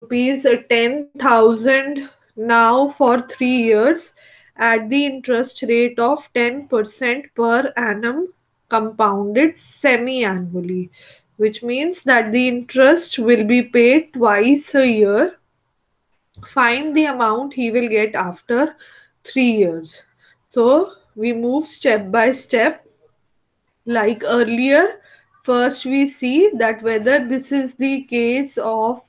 rupees 10,000 now for 3 years at the interest rate of 10% per annum compounded semi annually, which means that the interest will be paid twice a year. Find the amount he will get after 3 years. So we move step by step like earlier. First, we see that whether this is the case of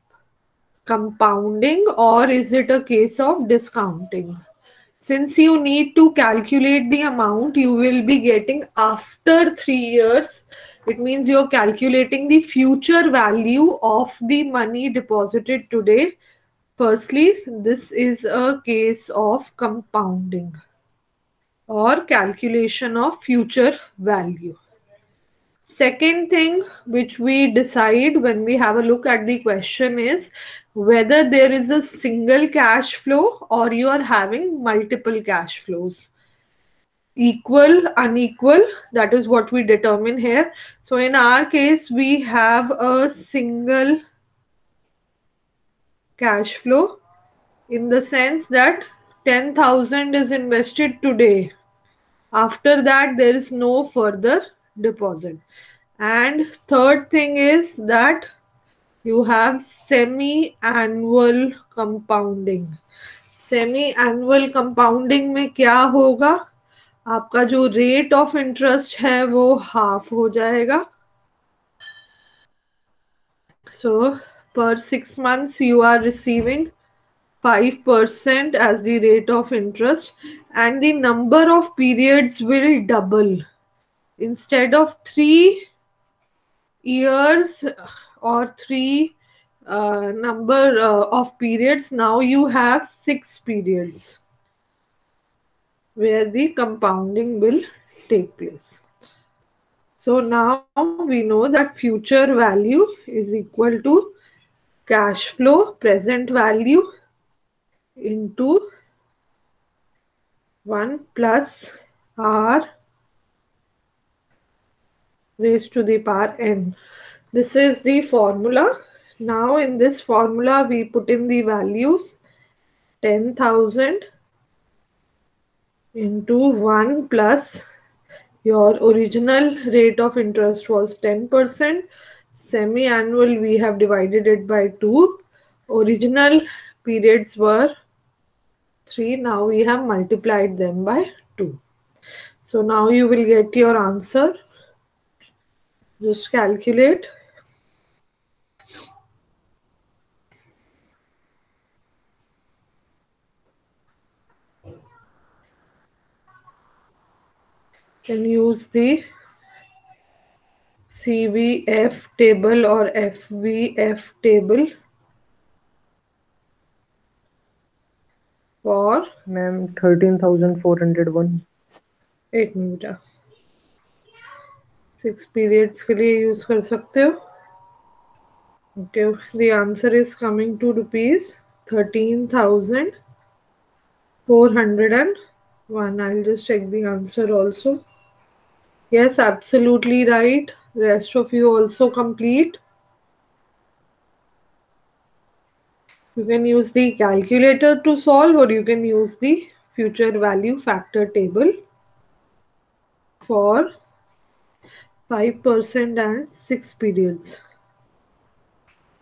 compounding or is it a case of discounting. Since you need to calculate the amount you will be getting after 3 years, it means you're calculating the future value of the money deposited today. Firstly, this is a case of compounding or calculation of future value. Second thing which we decide when we have a look at the question is whether there is a single cash flow or you are having multiple cash flows. Equal, unequal, that is what we determine here. So in our case, we have a single cash flow in the sense that 10,000 is invested today. After that, there is no further deposit. And third thing is that you have semi-annual compounding. Semi-annual compounding में क्या होगा? आपका जो rate of interest है वो half हो जाएगा. So per 6 months you are receiving 5% as the rate of interest, and the number of periods will double. Instead of 3 years or three number of periods, now you have 6 periods where the compounding will take place. So now we know that future value is equal to cash flow present value into 1 plus r raised to the power n. This is the formula. Now in this formula we put in the values 10,000 into 1 plus your original rate of interest was 10%. Semi-annual we have divided it by 2. Original periods were 3. Now we have multiplied them by 2. So now you will get your answer. Just calculate. Can use the CVF table or FVF table for ma'am 13,401. 8 minute 6 periods के लिए use कर सकते हो. Okay, the answer is coming to rupees 13,401. I'll just check the answer also. Yes, absolutely right. The rest of you also complete. You can use the calculator to solve or you can use the future value factor table for 5% and 6 periods.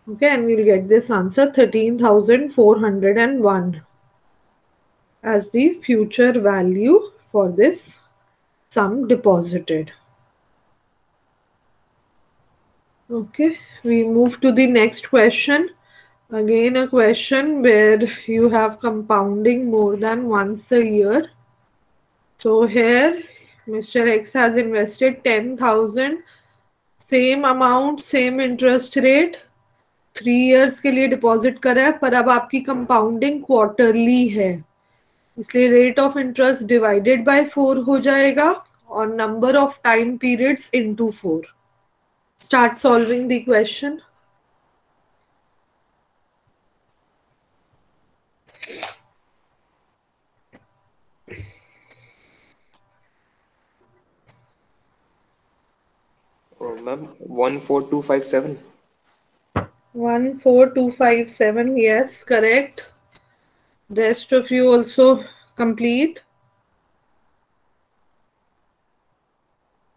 Okay, and we'll get this answer 13,401 as the future value for this sum deposited. Okay, we move to the next question. Again, a question where you have compounding more than once a year. So here, Mr. X has invested 10,000, same amount, same interest rate, 3 years के लिए deposit करा है, पर अब आपकी compounding quarterly है, इसलिए rate of interest divided by 4 हो जाएगा और number of time periods into 4. Start solving the question. Oh, ma'am, 14257. 14257. Yes, correct. Rest of you also complete.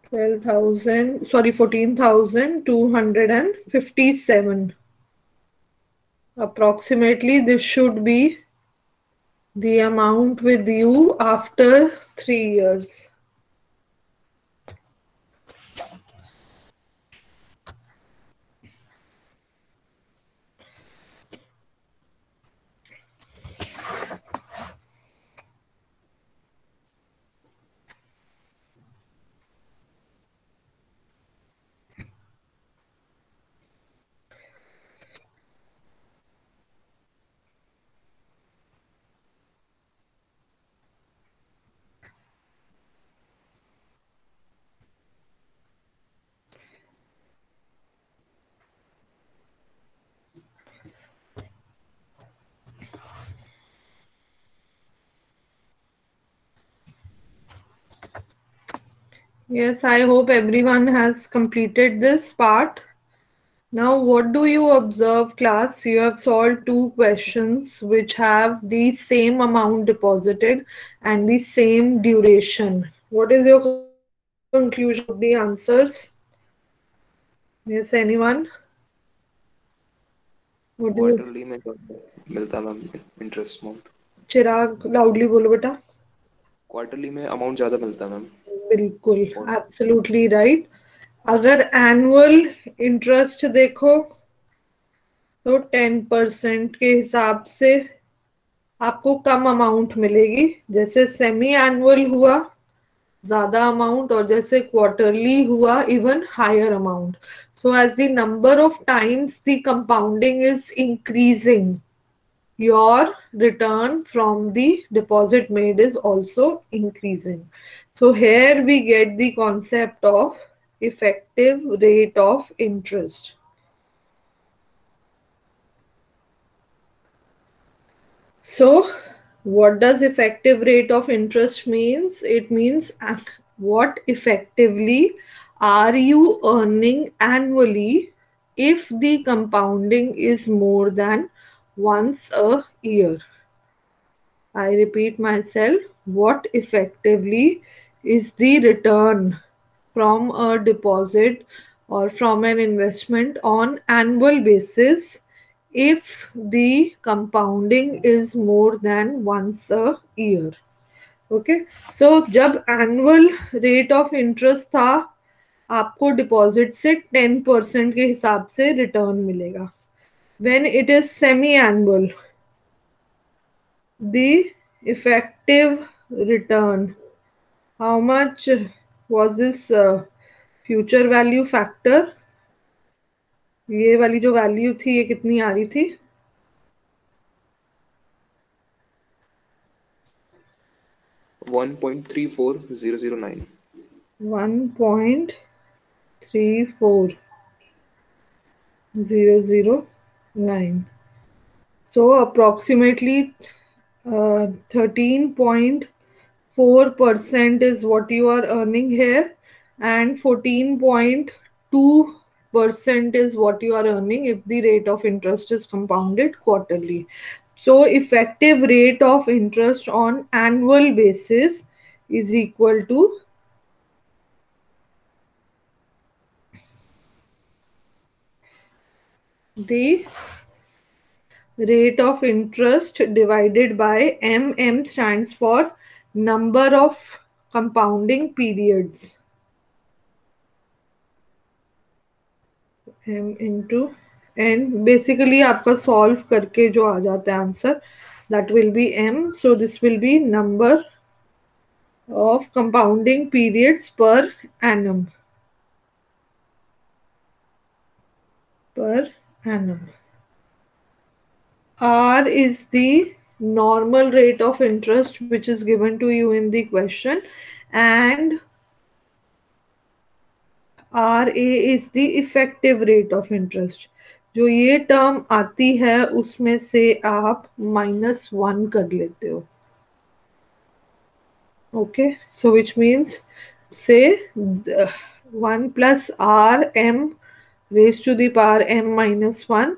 12,000, sorry, 14,257. Approximately, this should be the amount with you after 3 years. Yes, I hope everyone has completed this part. Now, what do you observe, class? You have solved two questions which have the same amount deposited and the same duration. What is your conclusion about the answers? Yes, anyone? What do you? Quarterly में मिलता ma'am interest amount. चिराग loudly बोलो बेटा। Quarterly में amount ज़्यादा मिलता है ma'am. बिल्कुल, absolutely right. अगर एनुअल इंटरेस्ट देखो तो 10% के हिसाब से आपको कम अमाउंट मिलेगी। जैसे सेमी एनुअल हुआ ज्यादा अमाउंट, और जैसे क्वार्टरली हुआ even higher amount. So as the number of times the compounding is increasing, your return from the deposit made is also increasing. So here we get the concept of effective rate of interest. So what does effective rate of interest means? It means what effectively are you earning annually if the compounding is more than once a year. I repeat myself, what effectively is the return from a deposit or from an investment on annual basis if the compounding is more than once a year. Okay, so जब annual rate of interest था आपको deposit से 10% के हिसाब से return मिलेगा. When it is semi annual, the effective return, how much was this future value factor? ये वाली जो वैल्यू थी ये कितनी आ रही थी? 1.34009। 1.34009. So approximately 13.4% is what you are earning here, and 14.2% is what you are earning if the rate of interest is compounded quarterly. So effective rate of interest on annual basis is equal to the rate of interest divided by M. M stands for number of compounding periods. M into N. Basically आपका solve करके जो आ जाता है answer, that will be M. So this will be number of compounding periods per annum. Per annum. R is the normal rate of interest which is given to you in the question, and RA is the effective rate of interest. जो ये term आती है उसमें से आप -1 कर लेते हो. Okay, so which means say 1 plus R M raised to the power M minus 1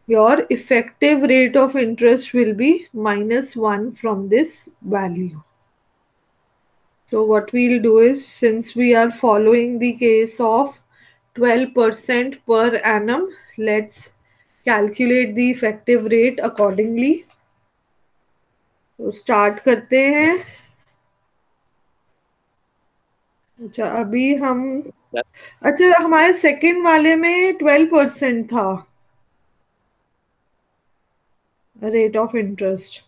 your effective rate of interest will be -1 from this value. So what we'll do is, since we are following the case of 12% per annum, let's calculate the effective rate accordingly. तो start करते हैं. अच्छा अभी हम अच्छा हमारे second वाले में 12% था rate of interest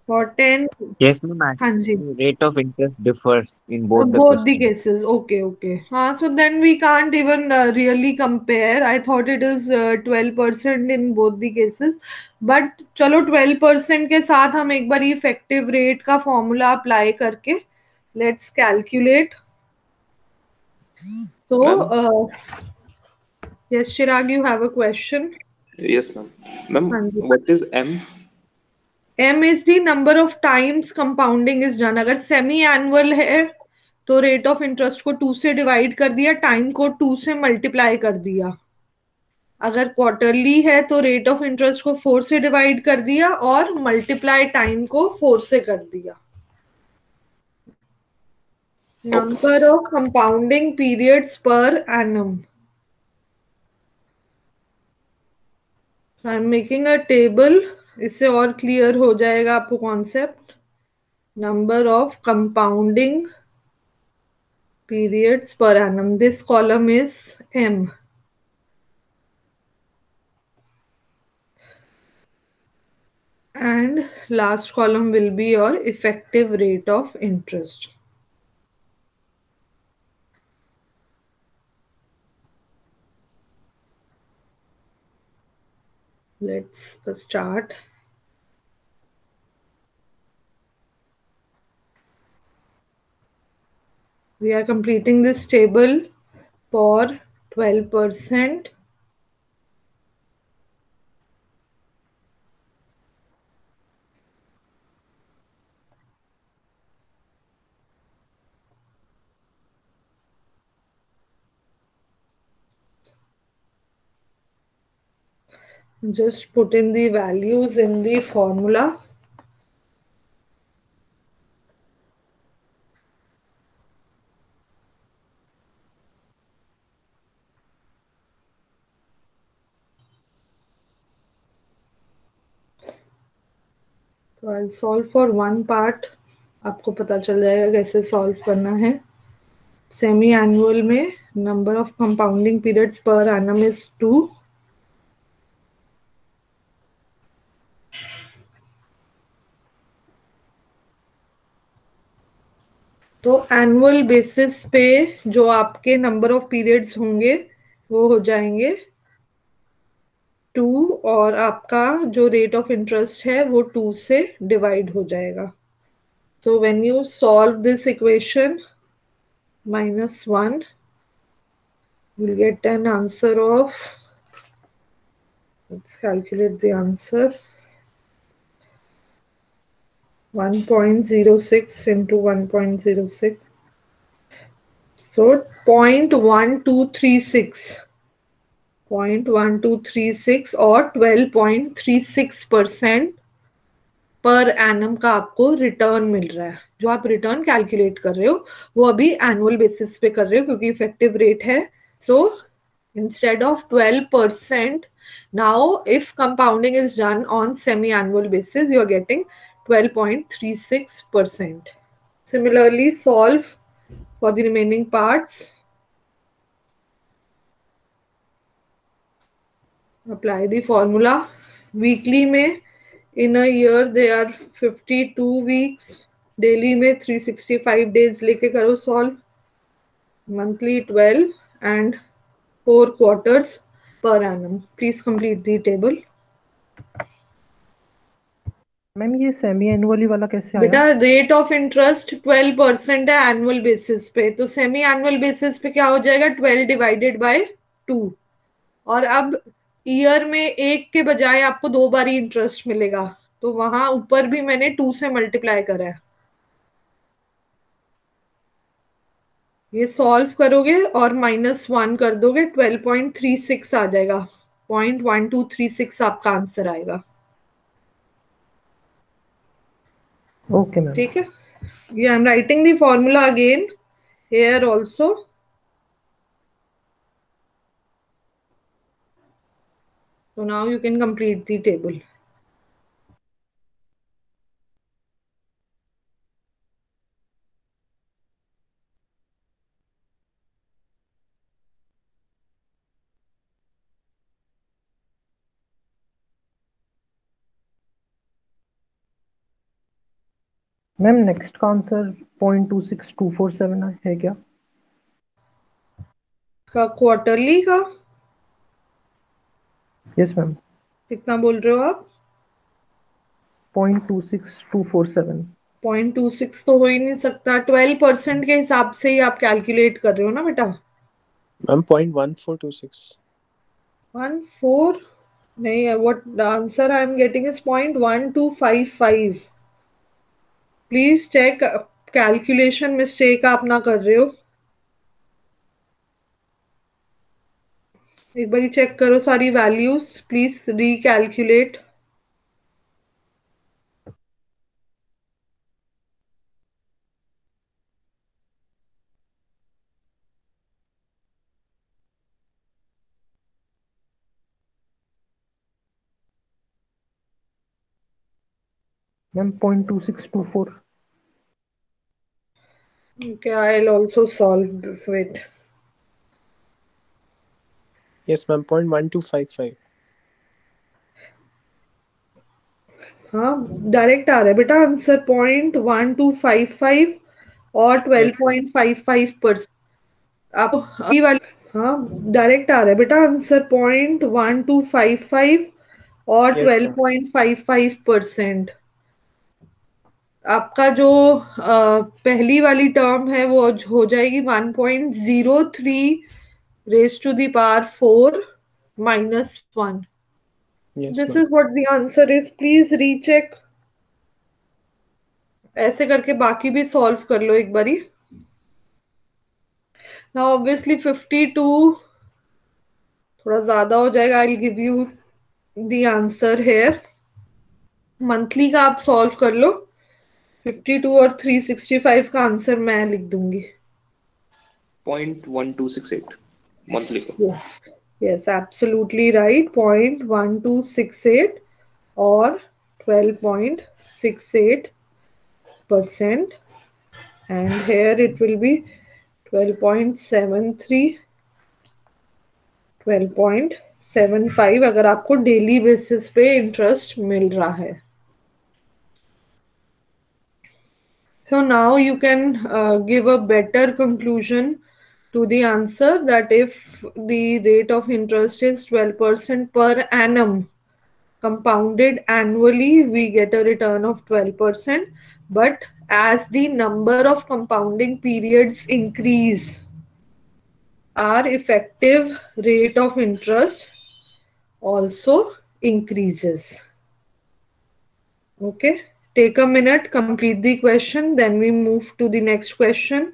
for 10. Yes, ma'am. हाँ जी. Actually, rate of interest differs in both the Both the questions. cases. Okay. So then we can't even really compare. I thought it is 12% in both the cases. But चलो 12% के साथ हम एक बार effective rate का formula apply करके let's calculate. So Ma'am? yes, Chirag, you have a question. Yes, ma'am. Ma'am, हाँ जी. what is M? M is the number of times compounding is done. अगर semi annual है तो rate of interest को 2 से divide कर दिया, time को 2 से मल्टीप्लाई कर दिया. अगर क्वार्टरली है तो रेट ऑफ इंटरेस्ट को 4 से डिवाइड कर दिया और मल्टीप्लाई टाइम को 4 से कर दिया. Number of compounding periods per annum. I am making a table, इससे और क्लियर हो जाएगा आपको concept. Number of compounding periods per annum. This column is M. And last column will be your effective rate of interest. Let's start. We are completing this table for 12%. Just put in the values in the formula. So I'll solve for one part. आपको पता चल जाएगा कैसे solve करना है. Semi annual में number of compounding periods per annum is 2. तो annual basis पे जो आपके नंबर ऑफ पीरियड्स होंगे वो हो जाएंगे 2 और आपका जो रेट ऑफ इंटरेस्ट है वो 2 से डिवाइड हो जाएगा. So when you solve this equation -1 you'll get an answer of, let's calculate the answer, 1.06 into 1.06. So 0.1236 और 12.36% पर एनम का आपको रिटर्न मिल रहा है. जो आप रिटर्न कैलकुलेट कर रहे हो वो अभी एनुअल बेसिस पे कर रहे हो क्योंकि इफेक्टिव रेट है. सो instead of 12%, now if compounding is done on semi-annual basis, you are getting 12.36%. Similarly, solve for the remaining parts. Apply the formula. Weekly में in a year there are 52 weeks. Daily में 365 days लेके करो solve. Monthly 12 and 4 quarters per annum. Please complete the table. Ma'am ये semi annually वाला कैसे आया? बेटा rate of interest 12% है एनुअल बेसिस पे, तो सेमी एनुअल बेसिस पे क्या हो जाएगा 12 डिवाइडेड बाय 2. और अब ईयर में एक के बजाय आपको 2 बार ही इंटरेस्ट मिलेगा, तो वहां ऊपर भी मैंने 2 से मल्टीप्लाई करा है. ये सॉल्व करोगे और -1 कर दोगे 12.36 आ जाएगा. 0.1236 आपका आंसर आएगा। Okay ma'am. ठीक है, ये I am writing the formula again here also. So now you can complete the table. Ma'am next का आंसर 0.26247 है क्या? का क्वार्टरली का यस मैम। कितना बोल रहे हो आप? 0.26247। 0.26 तो हो ही नहीं सकता, 12% के हिसाब से ही आप कैलकुलेट कर रहे हो ना बेटा? मैम 0.1426। 14 नहीं है, what the answer I am getting is 0.1255. Please check, calculation mistake आप ना कर रहे हो, एक बार चेक करो सारी values, please recalculate. Ma'am 0.2624। Okay, I'll also solve it. Yes ma'am 0.1255। हाँ डायरेक्ट आ रहा है बेटा आंसर 0.1255 और 12.55%। आप अभी वाली, हाँ डायरेक्ट आ रहा है बेटा आंसर 0.1255 और यस मैम। 12.55%। आपका जो पहली वाली टर्म है वो हो जाएगी 1.03 raise to the power 4 -1। Yes this ma'am. Is what the answer is, please recheck. ऐसे करके बाकी भी सॉल्व कर लो एक बारी। नाउ ऑब्वियसली 52 थोड़ा ज्यादा हो जाएगा, I will give you the answer here. Monthly का आप सॉल्व कर लो, 52 और 365 का आंसर मैं लिख दूंगी। 0.1268 मंथली को। यस एब्सोल्युटली राइट, 0.1268 और 12.68%, and here it will be 12.73, 12.75 अगर आपको डेली बेसिस पे इंटरेस्ट मिल रहा है। So now you can give a better conclusion to the answer, that if the rate of interest is 12% per annum compounded annually, we get a return of 12%. But as the number of compounding periods increase, our effective rate of interest also increases. Okay, take a minute, complete the question, then we move to the next question.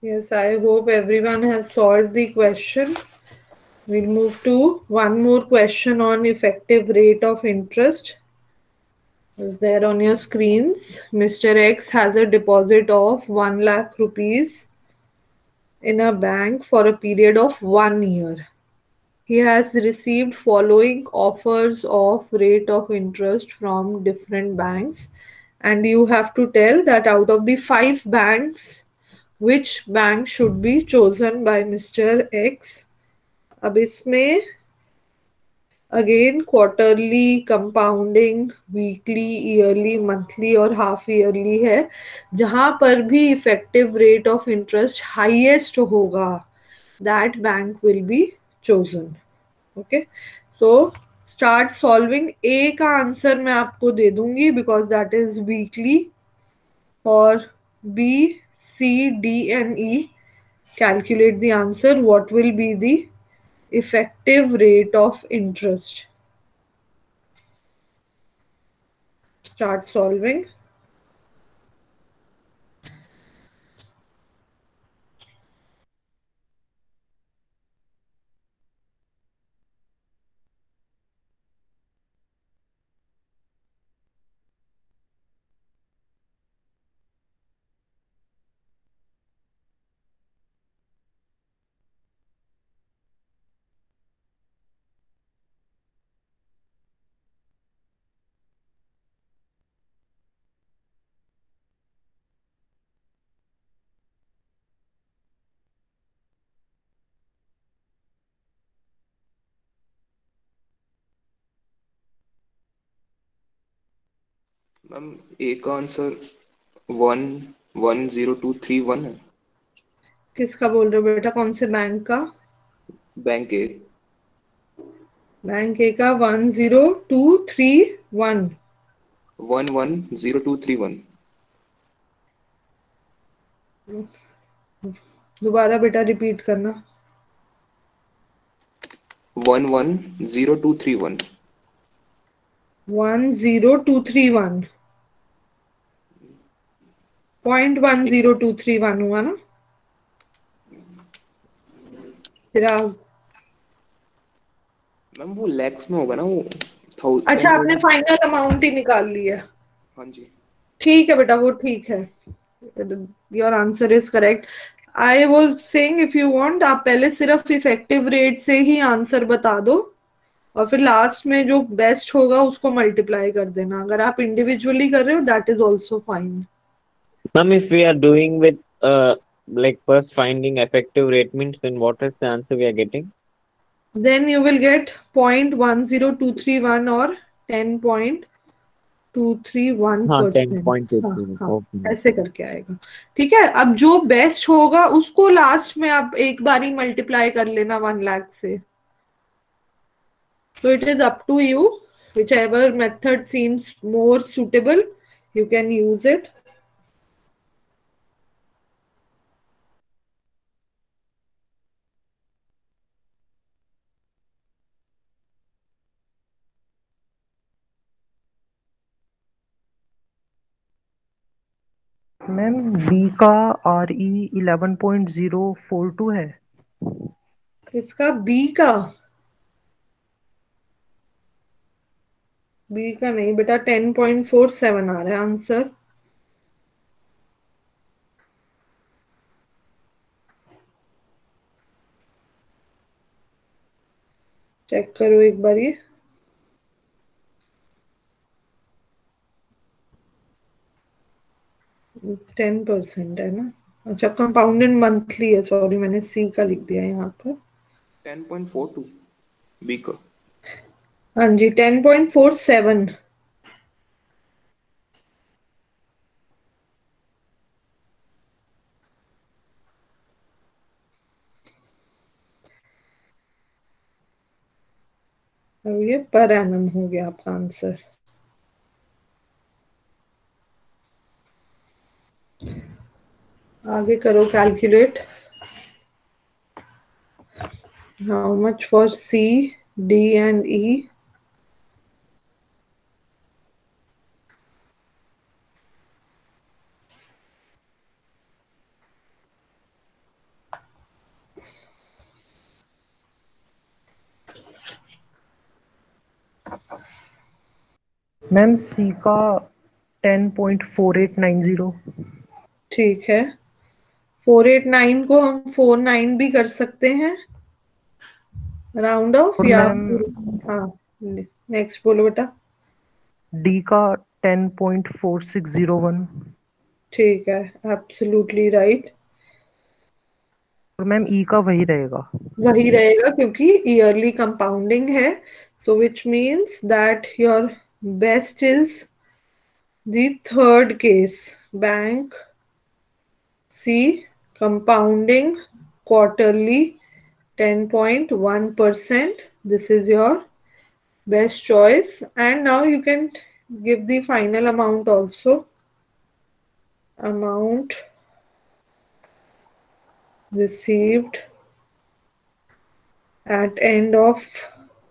Yes, I hope everyone has solved the question. We'll move to one more question on effective rate of interest. Is there on your screens? Mr. X has a deposit of 1 lakh rupees in a bank for a period of 1 year. He has received following offers of rate of interest from different banks, and you have to tell that out of the 5 banks, which bank should be chosen by Mr. X. अब इसमें again quarterly, compounding, weekly, yearly, monthly और half yearly है. जहां पर भी effective rate of interest highest होगा, that bank will be chosen. Okay, so start solving. A का answer मैं आपको दे दूंगी बिकॉज दैट इज वीकली, और B, C, D and E, calculate the answer. What will be the effective rate of interest? Start solving. Ma'am A का answer 110231 है. किसका बोल रहे हो बेटा, कौन से बैंक का? बैंक ए. बैंक ए का 10231. 110231. दोबारा बेटा रिपीट करना. 110231. 10231. 0.10231 हुआ ना? चिराग, मैम वो लैक्स में होगा ना वो. अच्छा आपने फाइनल अमाउंट ही निकाल लिया. हाँ जी. ठीक है बेटा, वो ठीक है. Your answer is correct. I was saying if you want, आप पहले सिर्फ इफेक्टिव रेट से ही आंसर बता दो और फिर लास्ट में जो बेस्ट होगा उसको मल्टीप्लाई कर देना. अगर आप इंडिविजुअली कर रहे हो that is also fine. Ma'am, if we are doing with like first finding effective rate means, then what is the answer we are getting? Then you will get 0.10231 or 10.231%. हाँ, 10.231. हाँ, Okay. ऐसे करके आएगा. ठीक है, अब जो बेस्ट होगा उसको लास्ट में आप एक बार ही मल्टीप्लाई कर लेना 1 लाख से. So it is up to you. Whichever method seems more suitable, you can use it. Ma'am B का RE 11.042 है. इसका बी का नहीं बेटा, 10.47 आ रहा है आंसर. चेक करो एक बार ये. टेन परसेंट है ना. अच्छा, कंपाउंडेड मंथली है. सॉरी, मैंने सी का लिख दिया यहाँ पर. 10.42 बी का. हाँ जी, 10.47. अब ये पर एनम हो गया आपका आंसर. आगे करो calculate. How much for C, D and E? Ma'am C का 10.4890. ठीक है, 489 को हम 49 भी कर सकते हैं राउंड ऑफ, और या मैम हाँ. नेक्स्ट बोलो बेटा. डी का 10.4601. ठीक है, एब्सोल्युटली राइट. और मैम ई का वही रहेगा। वही रहेगा क्योंकि ईयरली कंपाउंडिंग है, so which means that your best is the third case, bank C, compounding quarterly 10.1%. This is your best choice. And now you can give the final amount also. Amount received at end of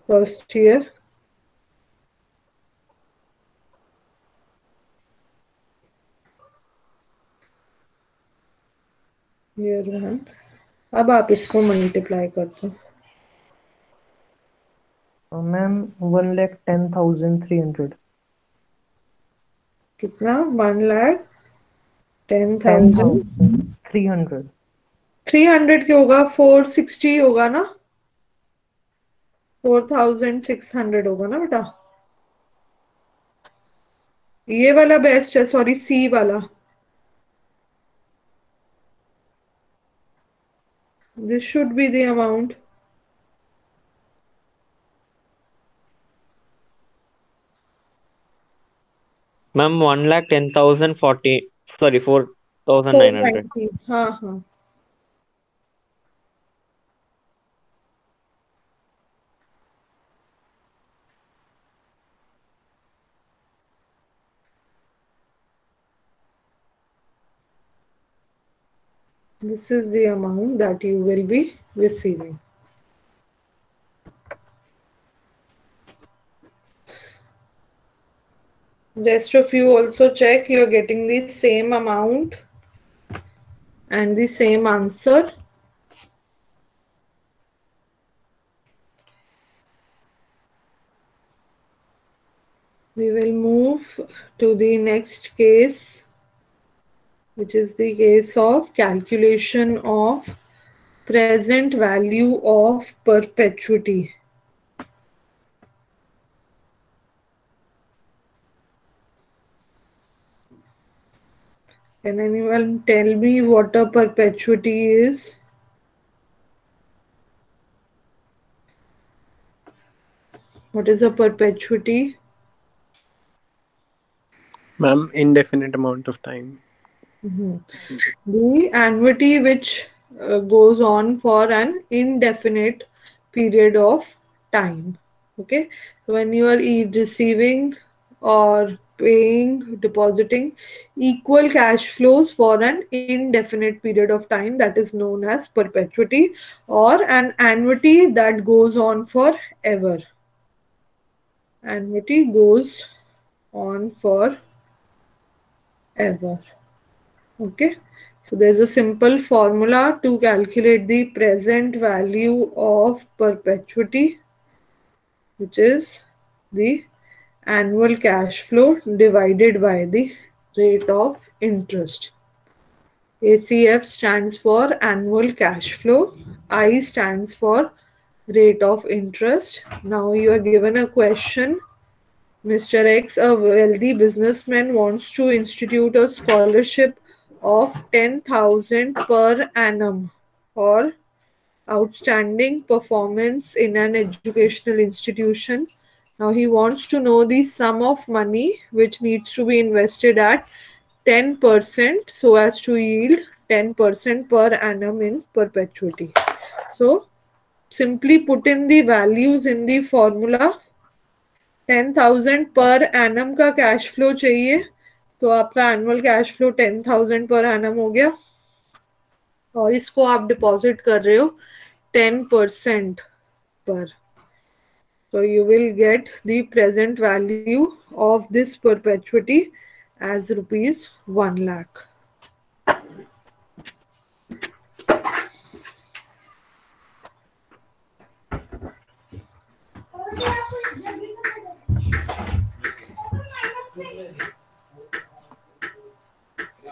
first year. Year one. अब आप इसको multiply कर दो। Ma'am 1,10,300। कितना? 1,10,000 300। 300 क्यों होगा? 460 होगा ना, 4,600 होगा ना बेटा। ये वाला बेस्ट है, सॉरी सी वाला। This should be the amount. Ma'am, 1,10,040. Sorry, 4,900. 490. हाँ हाँ, this is the amount that you will be receiving. Rest of you also check you're getting the same amount and the same answer. We will move to the next case, which is the case of calculation of present value of perpetuity. Can anyone tell me what a perpetuity is? What is a perpetuity? Ma'am, indefinite amount of time. The annuity which goes on for an indefinite period of time. Okay, so when you are receiving or paying, depositing equal cash flows for an indefinite period of time, that is known as perpetuity, or an annuity that goes on forever. Annuity goes on forever. Okay, so there's a simple formula to calculate the present value of perpetuity, which is the annual cash flow divided by the rate of interest. ACF stands for annual cash flow, I stands for rate of interest. Now you are given a question. Mr. X, a wealthy businessman, wants to institute a scholarship of 10,000 per annum for outstanding performance in an educational institution. Now he wants to know the sum of money which needs to be invested at 10% so as to yield 10% per annum in perpetuity. So simply put in the values in the formula. 10,000 per annum का cash flow चाहिए, तो आपका annual cash flow 10,000 per annum हो गया, और इसको आप deposit कर रहे हो 10% पर, so you will get the present value of this perpetuity as rupees 1 lakh.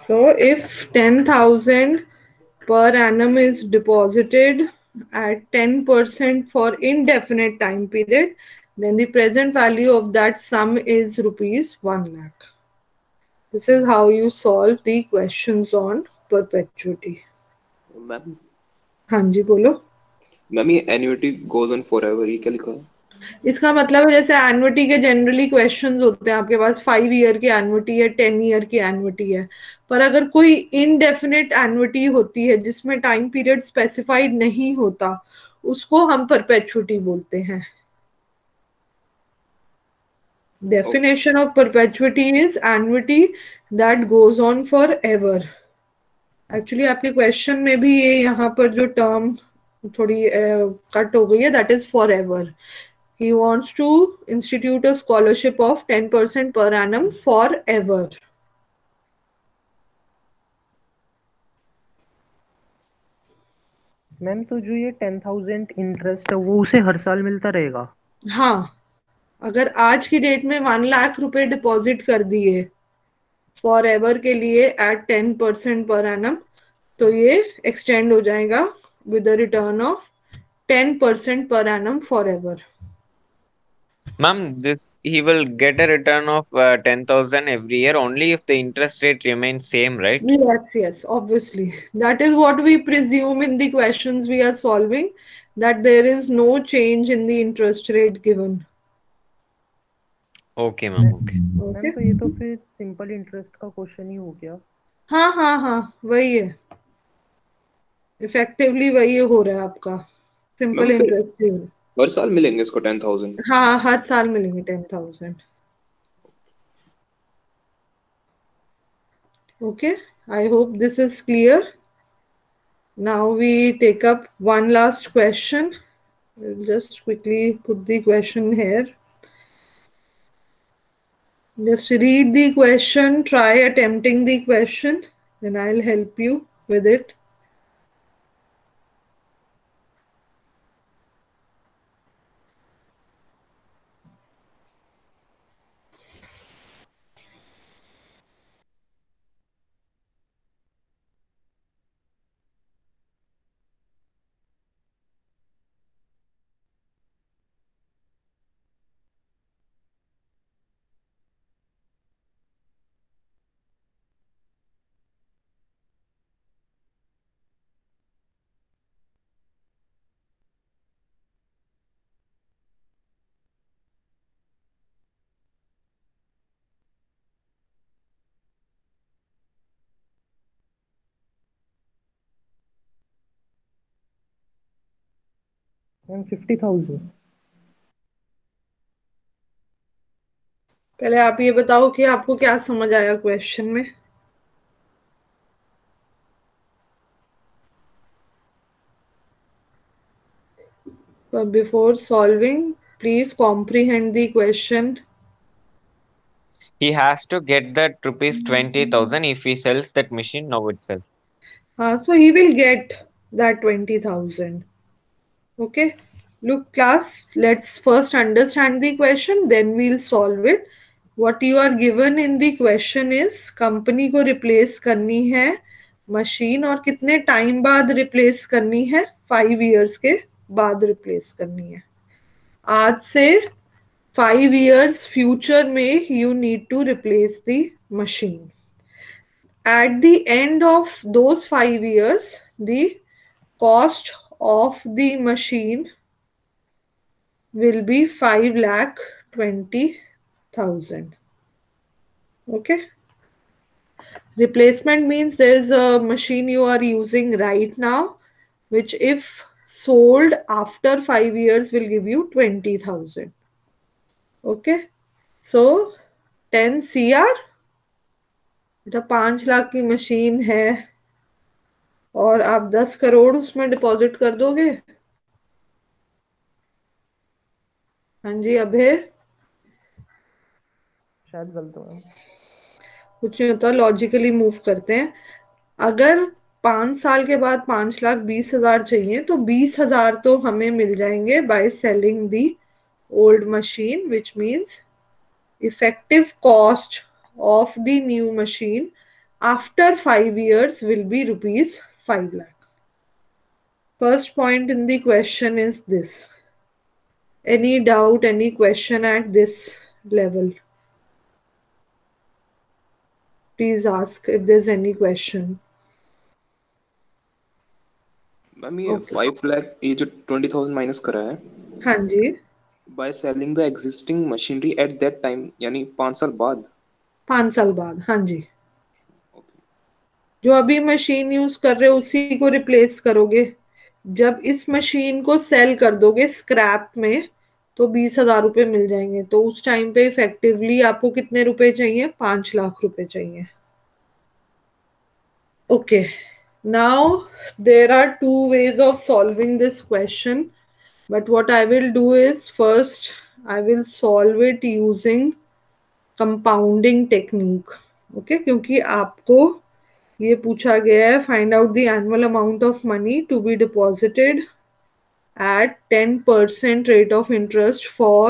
So if 10,000 per annum is deposited at 10% for indefinite time period, then the present value of that sum is rupees 1 lakh. This is how you solve the questions on perpetuity. Ma'am, हाँ जी बोलो। Ma'am ये annuity goes on for ever, ये क्या लिखा है? इसका मतलब है जैसे एनुइटी के जनरली क्वेश्चंस होते हैं आपके पास, 5 ईयर की एनुइटी है, 10 ईयर की एनुइटी है। पर अगर कोई इनडेफिनिट एनुइटी होती है जिसमें टाइम पीरियड स्पेसिफाइड नहीं होता, उसको हम परपेचुइटी बोलते हैं। Okay. Definition of perpetuity is annuity that goes on forever. Actually आपके क्वेश्चन में भी ये यहाँ पर जो टर्म थोड़ी कट हो गई है, that is for ever. He wants to institute a scholarship of 10% per annum for ever. Ma'am तो जो ये 10,000 इंटरेस्ट है वो उसे हर साल मिलता रहेगा? हाँ, अगर आज की डेट में 1 लाख रुपए डिपॉजिट कर दिए फॉर एवर के लिए एट 10% पर एनम, तो ये एक्सटेंड हो जाएगा with the return of 10% per annum forever. Ma'am, this he will get a return of 10,000 every year only if the interest rate remains same, right? Yes, yes, obviously. That is what we presume in the questions we are solving, that there is no change in the interest rate given. Okay, मैं ma'am. Okay. Ma'am Okay? तो ये तो फिर simple interest का question ही हो गया। हाँ हाँ हाँ, वही है। इफेक्टिवली वही हो रहा है आपका, मैम सिंपल फिर इंटरेस्ट रेट। हर साल मिलेंगे इसको 10,000? हाँ, हर साल मिलेंगे 10,000। Okay, I hope this is clear. Now we take up one last question. We'll just quickly put the question here. Just read the question, try attempting the question, then I'll help you with it. Ma'am 50,000। पहले आप ये बताओ कि आपको क्या समझ आया question में। But before solving, please comprehend the question. He has to get that rupees 20,000 if he sells that machine now itself. So he will get that 20,000. Okay. Look, class, let's first understand the question, then we'll solve it. What you are given in the question is company को replace करनी है machine, और कितने time बाद replace करनी है, 5 years के बाद रिप्लेस करनी है। आज से 5 years फ्यूचर में you need to replace the machine. At the end of those 5 years, the cost of the machine will be 5,20,000. Okay. Replacement means there is a machine you are using right now, which if sold after 5 years will give you 20,000. Okay. So 10 CR, बेटा 5 लाख की machine है और आप 10 करोड़ उसमें deposit कर दोगे। हाँ जी अभय। शायद गलत हो मैम। कुछ नहीं होता, लॉजिकली मूव करते हैं। अगर 5 साल के बाद 5,20,000 चाहिए तो 20,000 तो हमें मिल जाएंगे by selling the old machine, which means effective cost of the new machine after 5 years will be rupees 5 lakh. First point in the question is this. Any doubt, any question at this level? Please ask if there's any question. Ma'am ये okay, 5 lakh, ये जो 20,000 minus करा है, हाँ जी, by selling the existing machinery at that time, यानी 5 साल बाद। 5 साल बाद, हाँ जी। जो अभी मशीन यूज कर रहे हो उसी को रिप्लेस करोगे। जब इस मशीन को सेल कर दोगे स्क्रैप में तो 20,000 रुपये मिल जाएंगे। तो उस टाइम पे इफेक्टिवली आपको कितने रुपए चाहिए? 5 लाख रुपए चाहिए। Okay, now there are two ways of solving this question, but what I will do is first I will solve it using compounding technique. Okay, क्योंकि आपको ये पूछा गया है find out the annual amount of money to be deposited at 10% rate of interest for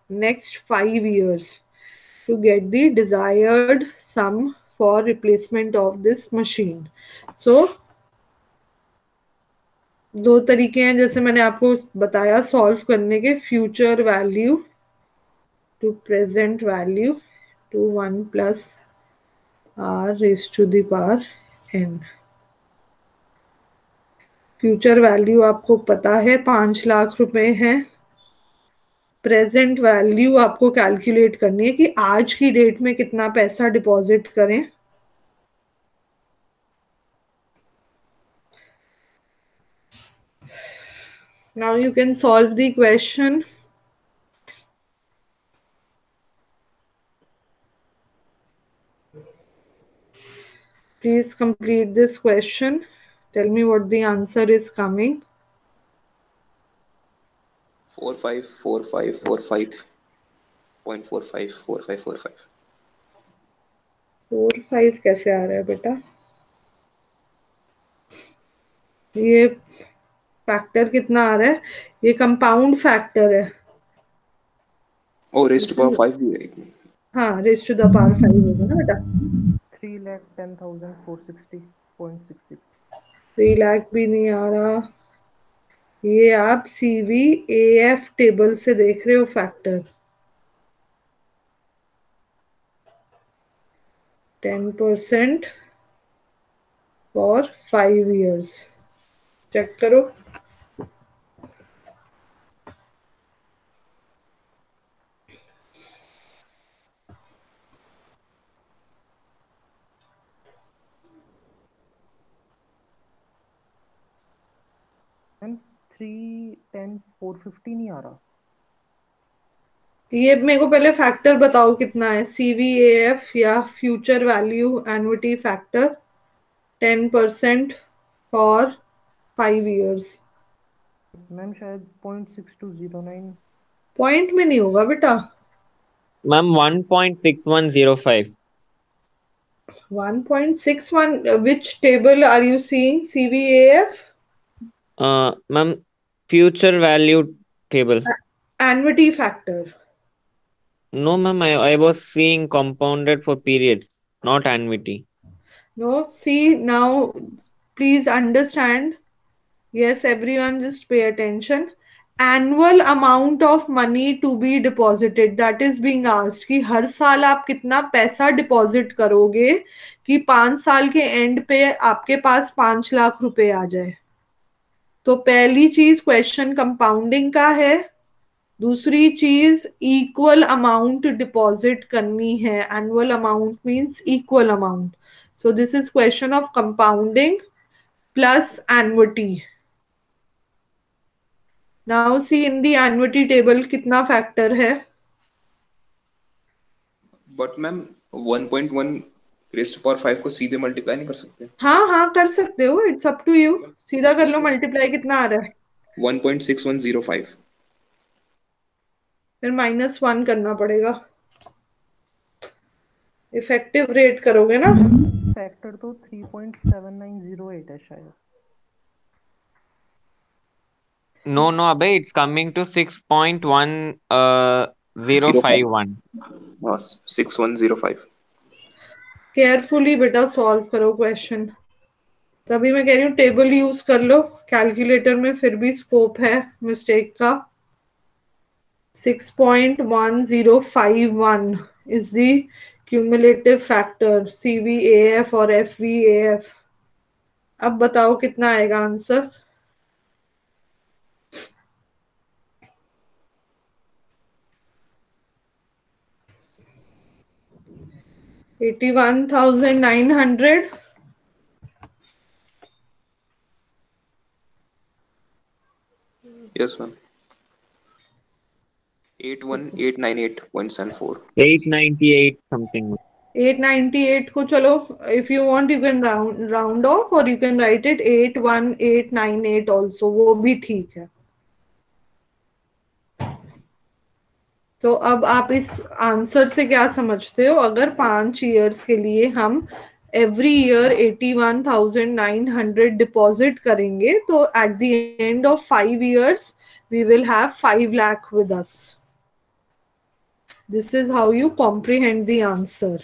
next 5 years to get the desired sum for replacement of this machine. So दो तरीके हैं जैसे मैंने आपको बताया सॉल्व करने के, future value to present value to 1 plus r raise to the power n। Future value आपको पता है 5 लाख रुपए है। प्रेजेंट वैल्यू आपको कैलकुलेट करनी है कि आज की डेट में कितना पैसा डिपॉजिट करें। Now you can solve the question. Please complete this question, tell me what the answer is coming. 454545.454545। 4 5 कैसे आ रहा है बेटा? ये फैक्टर कितना आ रहा है? ये कंपाउंड फैक्टर है। और रेस्ट पावर 5 भी है। हाँ, रेज टू द पावर 5 होगा ना बेटा। 3,10,460.66। 3 लाख भी नहीं आ रहा। ये आप CVAF टेबल से देख रहे हो फैक्टर। 10% for 5 years। चेक करो। मैम 310,450 नहीं आ रहा। ये मेरे को पहले फैक्टर बताओ कितना है, CVAF या future value annuity factor 10% for 5 years। Ma'am शायद 0.6209। पॉइंट में नहीं होगा बेटा। Ma'am 1.6105। 1.61, which table are you seeing? CVAF ma'am future value table. annuity factor। No, ma'am, I was seeing compounded for periods, not annuity. No, see now, please understand. Yes, everyone just pay attention. Annual amount of money to be deposited, that is being asked कि हर साल आप कितना पैसा deposit करोगे कि 5 साल के and पे आपके पास 5 लाख रुपए आ जाए। तो पहली चीज क्वेश्चन कंपाउंडिंग का है, दूसरी चीज इक्वल अमाउंट डिपॉजिट करनी है। Annual amount means equal amount. So this is question of compounding plus annuity. Now see in the annuity table कितना फैक्टर है। बट मैम 1.1 रेस्ट पावर 5 को सीधे मल्टीप्लाई नहीं कर सकते? हाँ हाँ कर सकते हो, इट्स अप टू यू। सीधा कर लो, मल्टीप्लाई कितना आ रहा है? 1.6105। फिर -1 करना पड़ेगा। इफेक्टिव रेट करोगे ना? फैक्टर तो 3.7908 है शायद। No, Abhay, it's coming to 6.1051. हाँ, 6105। केयरफुली बेटा सॉल्व करो क्वेश्चन। तभी मैं कह रही हूँ टेबल यूज कर लो, कैलकुलेटर में फिर भी स्कोप है मिस्टेक का। 6.1051 is the cumulative factor CVAF और FVAF। अब बताओ कितना आएगा आंसर। 81,900. Yes, ma'am. 81898.74. 898 something. 898 को चलो, if you want you can round off or you can write it 81898 also, वो भी ठीक है. तो अब आप इस आंसर से क्या समझते हो? अगर 5 ईयर्स के लिए हम एवरी ईयर 81,900 डिपॉजिट करेंगे तो at the end of 5 years we will have 5 lakh with us. This is how you comprehend the answer.